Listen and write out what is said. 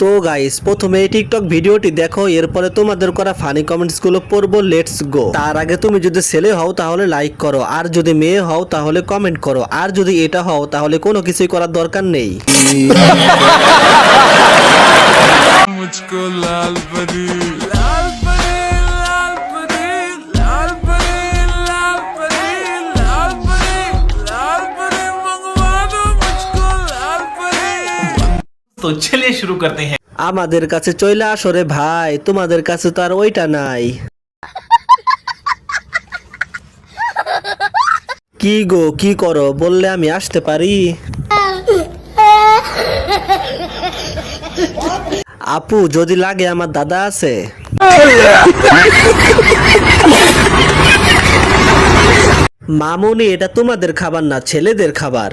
তো গাইস প্রথমে এই টিকটক ভিডিওটি দেখো, এরপরে তোমাদের করা ফানি কমেন্টস গুলো পড়বো। Let's go. তার আগে তুমি যদি ছেলে হও তাহলে লাইক করো, আর যদি মেয়ে হও তাহলে কমেন্ট করো, আর যদি এটা হও তাহলে কোনো কিছুই করার দরকার নেই। मुझको लाल परी लाल परी लाल परी लाल परी लाल परी लाल परी लाल परी मंगवा दो मुझको लाल परी। तो चलिए शुरू करते हैं। আমাদের কাছে চলে আসো রে ভাই, তোমাদের কাছে তো আর ওইটা নাই। কি গো কি করো, বললে আমি আসতে পারি? আপু যদি লাগে আমার দাদা আছে। মামুনি এটা তোমাদের খাবার না, ছেলেদের খাবার।